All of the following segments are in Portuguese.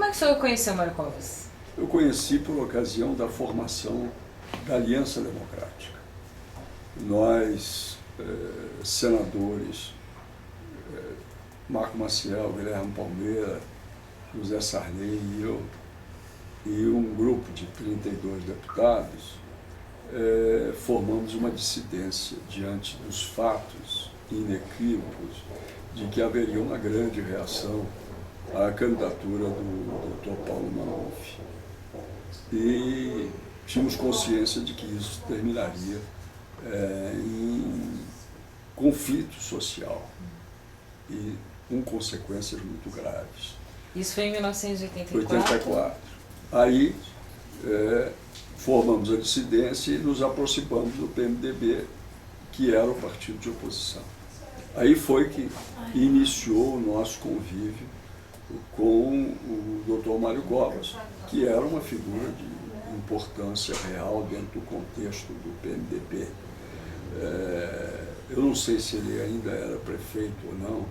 é que o senhor conheceu Mário Covas? Eu conheci por ocasião da formação da Aliança Democrática. Nós, senadores, Marco Maciel, Guilherme Palmeira, José Sarney e eu, e um grupo de 32 deputados, formamos uma dissidência diante dos fatos inequívocos de que haveria uma grande reação à candidatura do Dr. Paulo Maluf. E tínhamos consciência de que isso terminaria em conflito social e com consequências muito graves. Isso foi em 1984? 84. Aí formamos a dissidência e nos aproximamos do PMDB, que era o partido de oposição. Aí foi que iniciou o nosso convívio com o Dr. Mário Covas, que era uma figura de importância real dentro do contexto do PMDB. Eu não sei se ele ainda era prefeito ou não,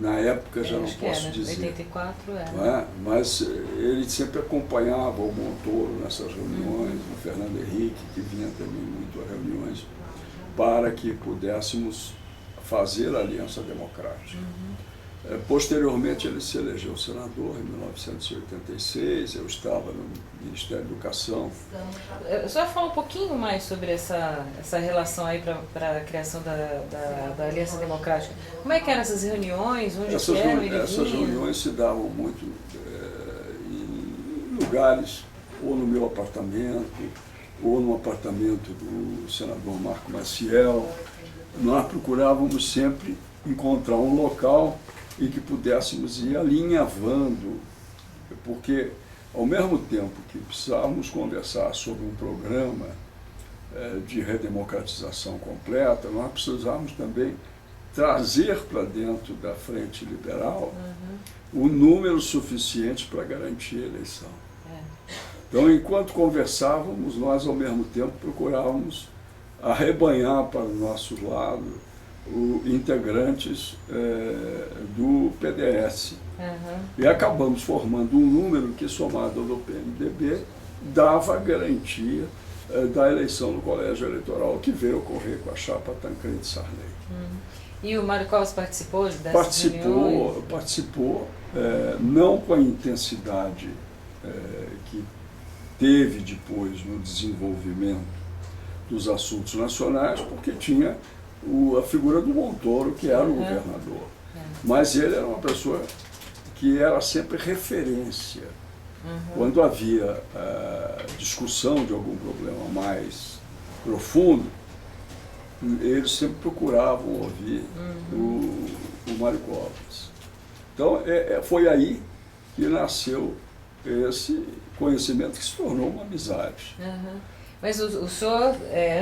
na época já não posso dizer. 84 era. Não é? Mas ele sempre acompanhava o Montoro nessas reuniões, o Fernando Henrique, que vinha também muito a reuniões, para que pudéssemos fazer a Aliança Democrática. Posteriormente, ele se elegeu senador em 1986, eu estava no Ministério da Educação. O senhor fala um pouquinho mais sobre essa relação aí para a criação da Aliança Democrática. Como é que eram essas reuniões? Onde eram? Essas reuniões se davam muito em lugares, ou no meu apartamento, ou no apartamento do senador Marco Maciel. Nós procurávamos sempre encontrar um local e que pudéssemos ir alinhavando, porque ao mesmo tempo que precisávamos conversar sobre um programa de redemocratização completa, nós precisávamos também trazer para dentro da Frente Liberal o número suficiente para garantir a eleição. Então, enquanto conversávamos, nós ao mesmo tempo procurávamos arrebanhar para o nosso lado integrantes do PDS. E acabamos formando um número que, somado ao do PMDB, dava a garantia da eleição no colégio eleitoral, que veio ocorrer com a chapa Tancredi Sarney. E o Mário Covas participou dessas reuniões? Participou, não com a intensidade que teve depois no desenvolvimento dos assuntos nacionais, porque tinha a figura do Montoro, que era o governador. Mas ele era uma pessoa que era sempre referência. Quando havia discussão de algum problema mais profundo, eles sempre procuravam ouvir o Mário Covas. Então, foi aí que nasceu esse conhecimento que se tornou uma amizade. Mas o senhor,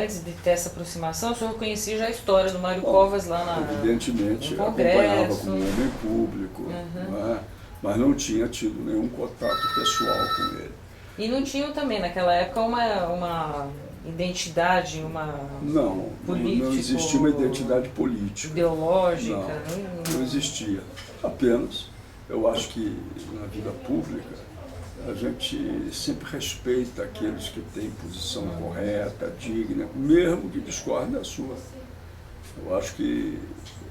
antes de ter essa aproximação, o senhor conhecia já a história do Mário Covas lá evidentemente, no acompanhava Congresso. como homem público, não é? Mas não tinha tido nenhum contato pessoal com ele. E não tinham também, naquela época, uma identidade, Não existia uma identidade política. Ideológica? Não existia. Apenas, eu acho que na vida pública, a gente sempre respeita aqueles que têm posição correta, digna, mesmo que discordem da sua. Eu acho que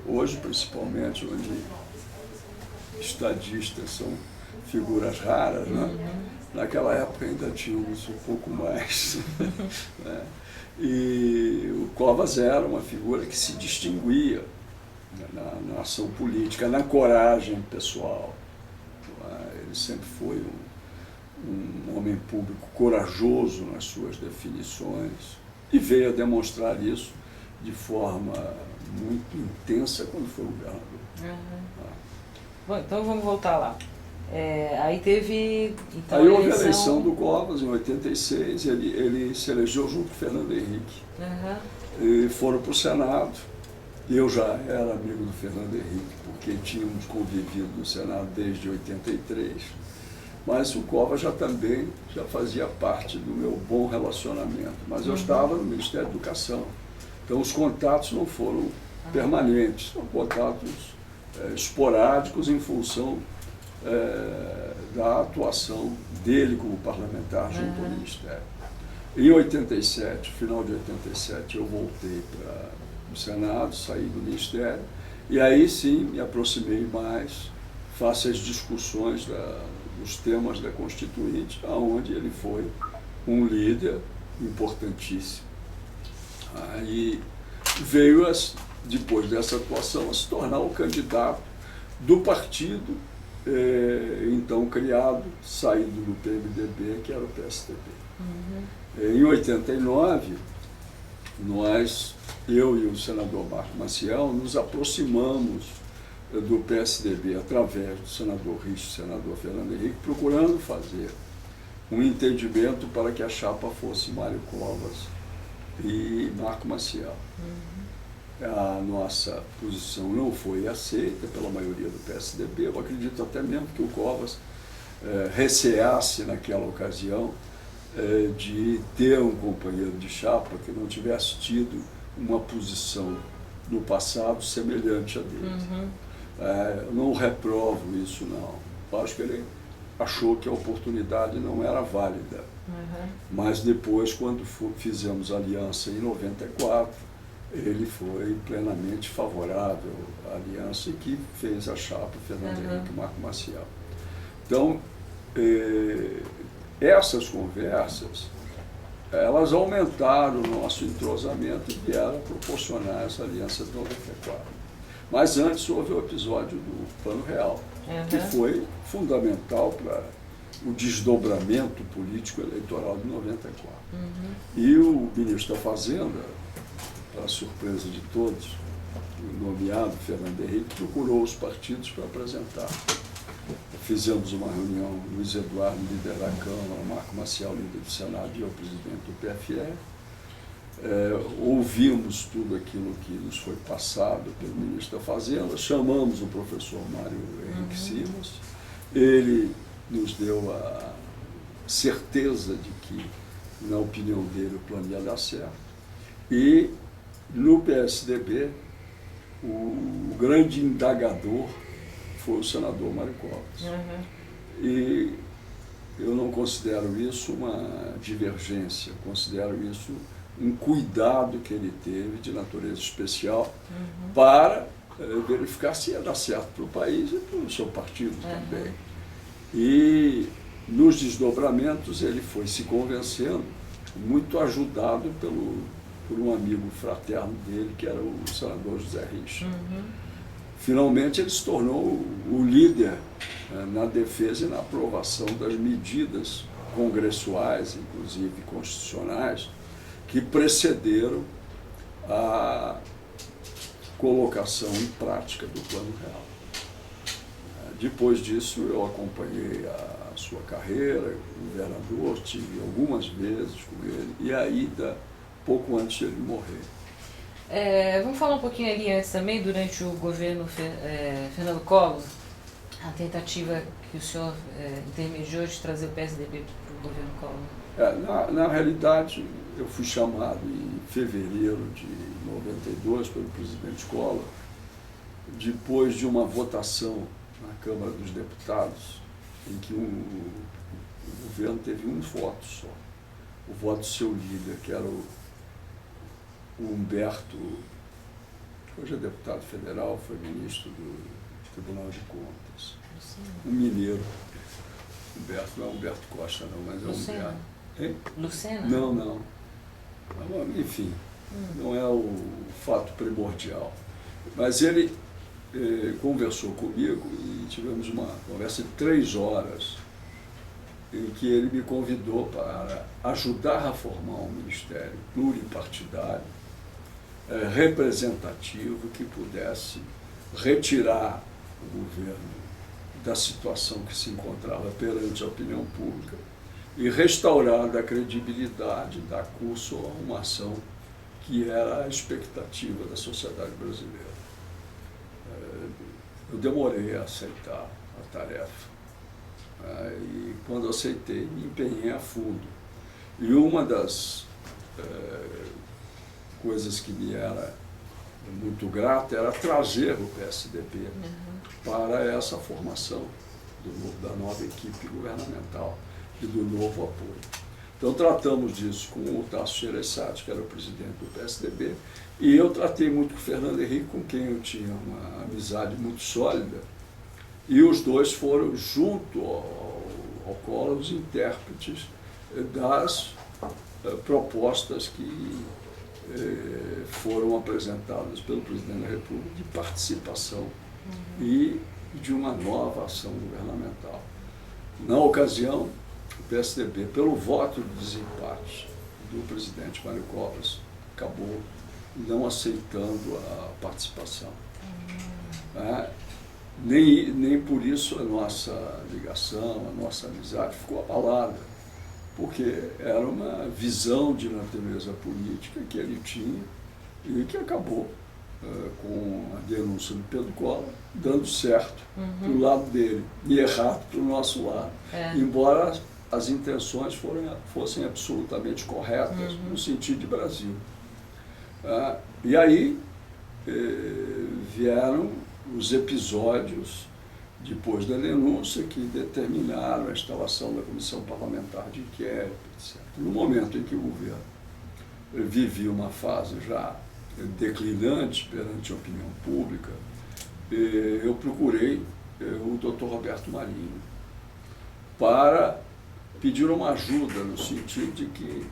hoje, principalmente, onde estadistas são figuras raras, né? Naquela época ainda tínhamos um pouco mais. Né? E o Covas era uma figura que se distinguia na ação política, na coragem pessoal. Ele sempre foi um homem público corajoso nas suas definições e veio a demonstrar isso de forma muito intensa quando foi governador. Bom, então vamos voltar lá. Aí teve... Então, aí houve a eleição do Covas em 86, ele se elegeu junto com o Fernando Henrique. E foram para o Senado. Eu já era amigo do Fernando Henrique, porque tínhamos convivido no Senado desde 83. Mas o Covas já fazia parte do meu bom relacionamento. Mas eu estava no Ministério da Educação. Então os contatos não foram permanentes, são contatos esporádicos em função da atuação dele como parlamentar junto ao Ministério. Em 87, final de 87, eu voltei para o Senado, saí do Ministério, e aí sim me aproximei mais, face às discussões dos temas da Constituinte, onde ele foi um líder importantíssimo. Aí veio, depois dessa atuação, a se tornar o candidato do partido, então criado, saído do PMDB, que era o PSDB. Em 89, eu e o senador Marco Maciel, nos aproximamos do PSDB através do senador Richo e senador Fernando Henrique, procurando fazer um entendimento para que a chapa fosse Mário Covas e Marco Maciel. A nossa posição não foi aceita pela maioria do PSDB. Eu acredito até mesmo que o Covas receasse naquela ocasião de ter um companheiro de chapa que não tivesse tido uma posição no passado semelhante à dele. Eu não reprovo isso, não. Eu acho que ele achou que a oportunidade não era válida. Mas depois, quando fizemos aliança em 94, ele foi plenamente favorável à aliança e que fez a chapa Fernando Henrique e Marco Maciel. Então, essas conversas, elas aumentaram o nosso entrosamento e vieram proporcionar essa aliança de 94. Mas antes houve o episódio do Plano Real, que foi fundamental para o desdobramento político eleitoral de 94. E o ministro da Fazenda, para surpresa de todos, o nomeado Fernando Henrique, procurou os partidos para apresentar. Fizemos uma reunião, Luiz Eduardo, líder da Câmara, Marco Maciel, líder do Senado, e eu, presidente do PFL. Ouvimos tudo aquilo que nos foi passado pelo ministro da Fazenda, chamamos o professor Mário Henrique Simas, ele nos deu a certeza de que, na opinião dele, o plano ia dar certo. E, no PSDB, o grande indagador foi o senador Mário Covas. E eu não considero isso uma divergência, considero isso um cuidado que ele teve de natureza especial para verificar se ia dar certo para o país e para o seu partido também. E nos desdobramentos ele foi se convencendo, muito ajudado por um amigo fraterno dele, que era o senador José Richa. Finalmente ele se tornou o líder na defesa e na aprovação das medidas congressuais, inclusive constitucionais, que precederam a colocação em prática do Plano Real. Depois disso eu acompanhei a sua carreira, governador, tive algumas vezes com ele, e ainda pouco antes de ele morrer. Vamos falar um pouquinho ali antes também, durante o governo Fernando Collor, a tentativa que o senhor intermediou de trazer o PSDB para o governo Collor. Na realidade, eu fui chamado em fevereiro de 92 pelo presidente Collor, depois de uma votação na Câmara dos Deputados, em que o governo teve um voto só, o voto do seu líder, que era o Humberto, que hoje é deputado federal, foi ministro do Tribunal de Contas, um mineiro. Humberto, não é Humberto Costa não, mas é Lucena. Humberto. Lucena? Não. Enfim, não é o fato primordial. Mas ele conversou comigo e tivemos uma conversa de 3 horas, em que ele me convidou para ajudar a formar um ministério pluripartidário, representativo, que pudesse retirar o governo da situação que se encontrava perante a opinião pública e restaurar a credibilidade, dar curso a uma ação que era a expectativa da sociedade brasileira. Eu demorei a aceitar a tarefa. E quando aceitei, me empenhei a fundo. E uma das coisas que me era muito grata era trazer o PSDB para essa formação da nova equipe governamental e do novo apoio. Então tratamos disso com o Tasso Gereissati, que era o presidente do PSDB, e eu tratei muito com o Fernando Henrique, com quem eu tinha uma amizade muito sólida, e os dois foram, junto ao Collor, os intérpretes das propostas que foram apresentadas pelo presidente da República de participação e de uma nova ação governamental. Na ocasião, o PSDB, pelo voto de desempate do presidente Mário Covas, acabou não aceitando a participação. Nem por isso a nossa ligação, a nossa amizade ficou abalada, porque era uma visão de natureza política que ele tinha e que acabou, com a denúncia do Pedro Collor, dando certo para o lado dele e errado para o nosso lado. Embora as intenções fossem absolutamente corretas no sentido de Brasil. E aí vieram os episódios, depois da denúncia, que determinaram a instalação da Comissão Parlamentar de Inquérito, etc. No momento em que o governo vivia uma fase já declinante perante a opinião pública, eu procurei o Dr. Roberto Marinho para pedir uma ajuda no sentido de que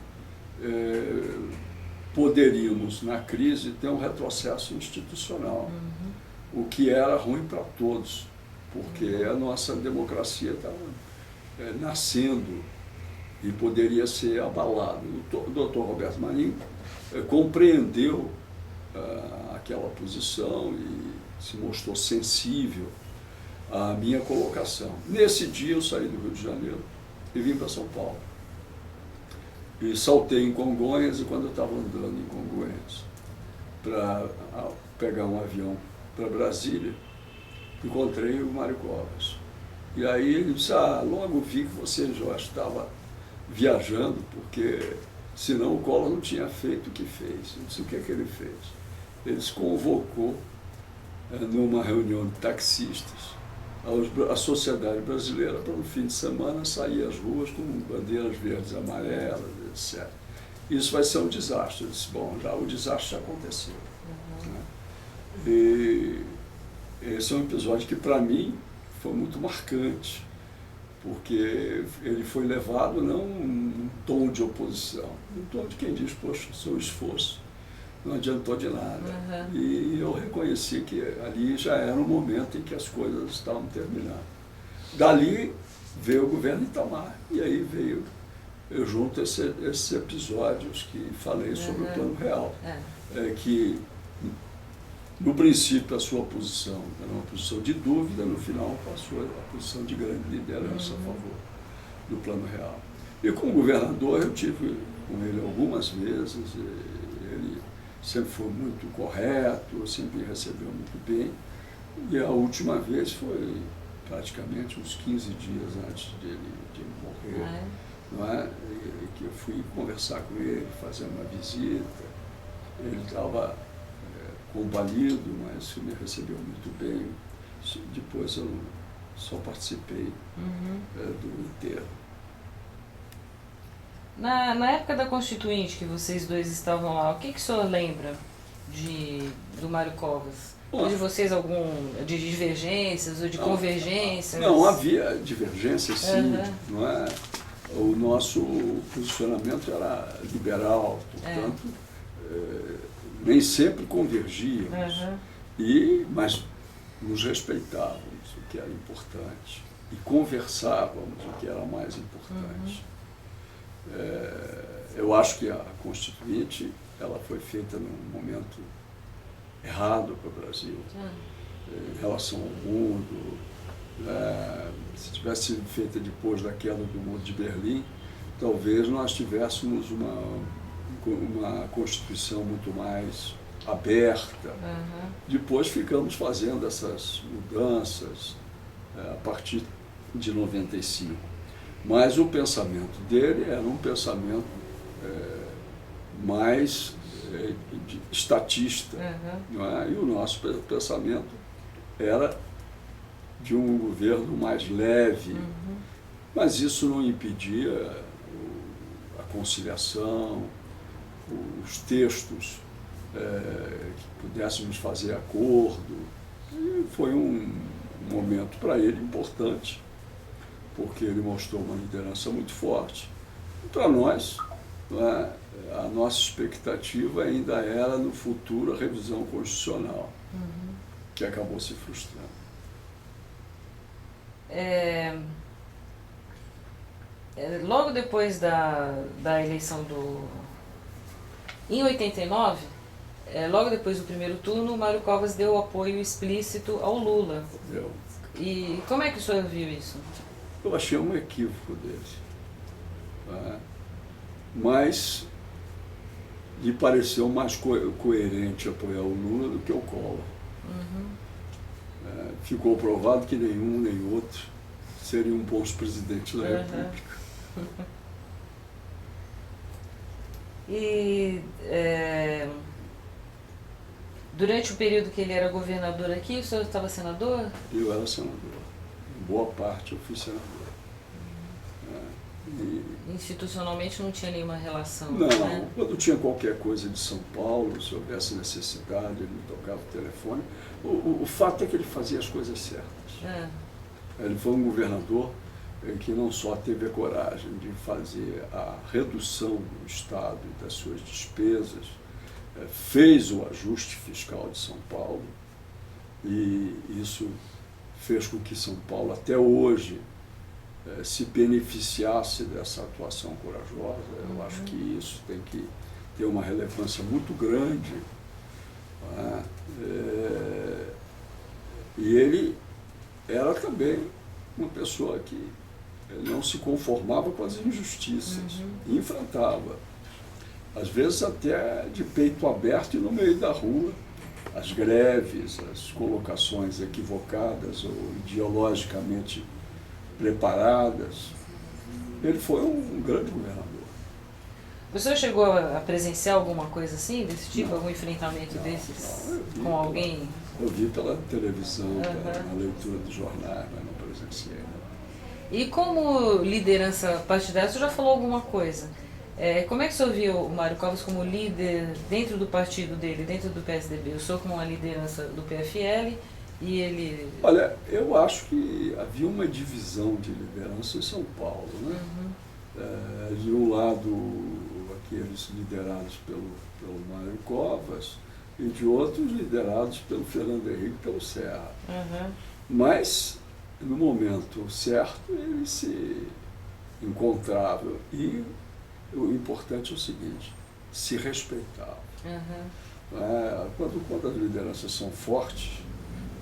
poderíamos, na crise, ter um retrocesso institucional, o que era ruim para todos, porque a nossa democracia estava nascendo e poderia ser abalada. O Dr. Roberto Marinho compreendeu aquela posição e se mostrou sensível à minha colocação. Nesse dia eu saí do Rio de Janeiro e vim para São Paulo. E saltei em Congonhas, e quando eu estava andando em Congonhas para pegar um avião para Brasília, encontrei o Mário Covas. E aí ele disse, logo vi que você já estava viajando, porque senão o Collor não tinha feito o que fez. Eu disse, o que é que ele fez? Ele se convocou numa reunião de taxistas a sociedade brasileira para no fim de semana sair às ruas com bandeiras verdes e amarelas, etc. Isso vai ser um desastre. Eu disse, bom, já o desastre já aconteceu. E esse é um episódio que, para mim, foi muito marcante, porque ele foi levado não num tom de oposição, num tom de quem diz, poxa, seu esforço não adiantou de nada. E eu reconheci que ali já era um momento em que as coisas estavam terminando. Dali veio o governo Itamar, e aí veio junto esses episódios que falei sobre o Plano Real, que no princípio a sua posição era uma posição de dúvida, no final passou a posição de grande liderança a favor do Plano Real. E como governador eu tive com ele algumas vezes, ele sempre foi muito correto, sempre me recebeu muito bem, e a última vez foi praticamente uns 15 dias antes de ele morrer, não é? E que eu fui conversar com ele, fazer uma visita. Ele estava combalido, mas me recebeu muito bem. Depois eu só participei do enterro. Na época da Constituinte, que vocês dois estavam lá, o que o senhor lembra do Mário Covas? Ou de vocês de divergências ou de convergências? Não, havia divergências, sim, não é? O nosso posicionamento era liberal, portanto, nem sempre convergíamos, mas nos respeitávamos, o que era importante, e conversávamos, o que era mais importante. Eu acho que a Constituinte ela foi feita num momento errado para o Brasil, em relação ao mundo. Se tivesse sido feita depois da queda do Muro de Berlim, talvez nós tivéssemos uma Constituição muito mais aberta. Depois ficamos fazendo essas mudanças a partir de 95. Mas o pensamento dele era um pensamento mais estatista, não é? E o nosso pensamento era de um governo mais leve, mas isso não impedia a conciliação, os textos que pudéssemos fazer acordo. E foi um momento para ele importante, porque ele mostrou uma liderança muito forte. E para nós, né, a nossa expectativa ainda era, no futuro, a revisão constitucional, que acabou se frustrando. Logo depois da eleição em 89, logo depois do primeiro turno, o Mário Covas deu apoio explícito ao Lula. E como é que o senhor viu isso? Eu achei um equívoco dele. Né? Mas lhe pareceu mais coerente apoiar o Lula do que o Collor. Ficou provado que nenhum nem outro seriam bons presidentes da República. E durante o período que ele era governador aqui, o senhor estava senador? Eu era senador. Em boa parte eu fui senador. Institucionalmente não tinha nenhuma relação? Não, né? Quando tinha qualquer coisa de São Paulo, se houvesse necessidade, ele me tocava o telefone. O fato é que ele fazia as coisas certas. Ele foi um governador que não só teve a coragem de fazer a redução do Estado e das suas despesas, fez o ajuste fiscal de São Paulo, e isso fez com que São Paulo, até hoje, se beneficiasse dessa atuação corajosa. Eu acho que isso tem que ter uma relevância muito grande. Né? E ele era também uma pessoa que não se conformava com as injustiças, e enfrentava, às vezes até de peito aberto e no meio da rua, as greves, as colocações equivocadas ou ideologicamente preparadas. Ele foi um grande governador. O senhor chegou a presenciar alguma coisa assim, desse tipo, Não. Algum enfrentamento desses Eu vi com alguém? Eu vi pela televisão, pela leitura dos jornais, mas não presenciei. Não. E como liderança partidária, o senhor já falou alguma coisa. Como é que o senhor viu o Mário Covas como líder dentro do partido dele, dentro do PSDB? O senhor como uma liderança do PFL e ele... Olha, eu acho que havia uma divisão de liderança em São Paulo, né? De um lado, aqueles liderados pelo Mário Covas, e de outros liderados pelo Fernando Henrique e pelo Serra. Mas, no momento certo, ele se encontrava, e o importante é o seguinte: se respeitava. Quando as lideranças são fortes,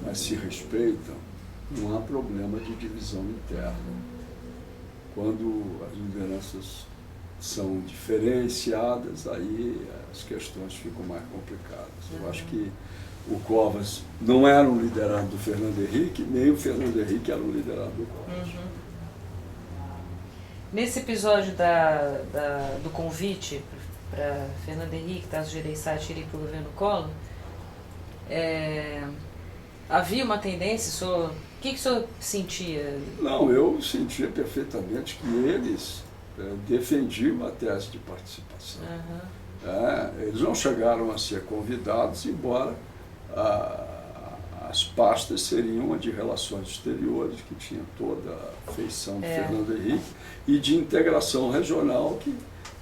mas se respeitam, não há problema de divisão interna. Quando as lideranças são diferenciadas, aí as questões ficam mais complicadas. Eu acho que o Covas não era um liderado do Fernando Henrique, nem o Fernando Henrique era um liderado do Covas. Nesse episódio do convite para Fernando Henrique, Tasso Gereissati ir para o governo Collor, havia uma tendência, o que o senhor sentia? Não, eu sentia perfeitamente que eles defendiam a tese de participação. Eles não chegaram a ser convidados, embora as pastas seriam uma de relações exteriores, que tinha toda a feição de Fernando Henrique, e de integração regional, que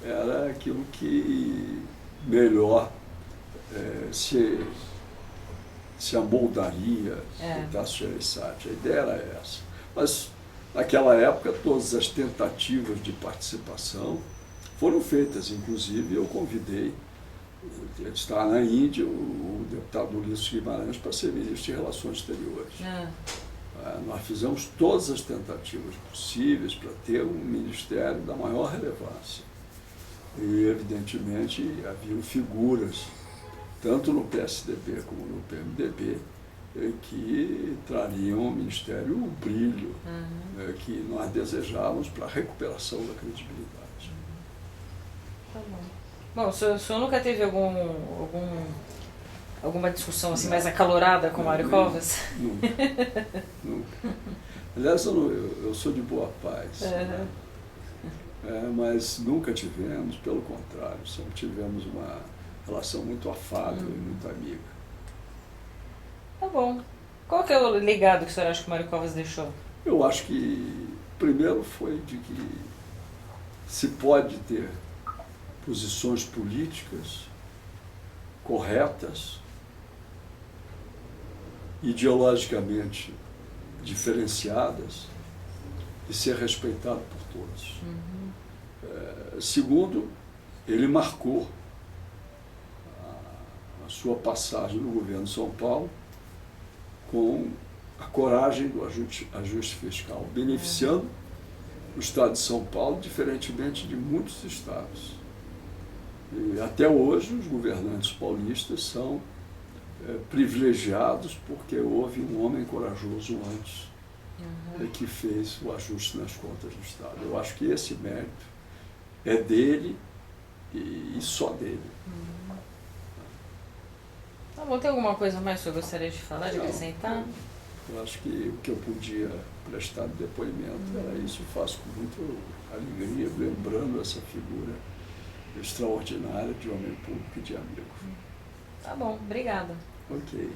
era aquilo que melhor se amoldaria o Tasso Gereissati. A ideia era essa. Mas, naquela época, todas as tentativas de participação foram feitas. Inclusive, eu convidei, está na Índia, o deputado Ulisses Guimarães para ser ministro de Relações Exteriores. Nós fizemos todas as tentativas possíveis para ter um ministério da maior relevância. E, evidentemente, haviam figuras, tanto no PSDB como no PMDB, que trariam ao Ministério o brilho que nós desejávamos para a recuperação da credibilidade. Tá bom. Bom, o senhor nunca teve alguma discussão assim mais acalorada com o Mário Covas? Nunca. Nunca. Aliás, eu sou de boa paz. Né? Mas nunca tivemos, pelo contrário, sempre tivemos uma relação muito afável e muito amiga. Tá bom. Qual que é o legado que o senhor acha que o Mário Covas deixou? Eu acho que, primeiro, foi de que se pode ter posições políticas corretas, ideologicamente diferenciadas, e ser respeitado por todos. Segundo, ele marcou a sua passagem no governo de São Paulo com a coragem do ajuste fiscal, beneficiando o estado de São Paulo, diferentemente de muitos estados. E até hoje os governantes paulistas são privilegiados porque houve um homem corajoso antes que fez o ajuste nas contas do Estado. Eu acho que esse mérito é dele e só dele. Tá bom, tem alguma coisa mais que eu gostaria de falar, de Não, acrescentar? Eu acho que o que eu podia prestar de depoimento era isso. Eu faço com muita alegria, lembrando essa figura extraordinária de homem público e de amigo. Tá bom, obrigada. Ok.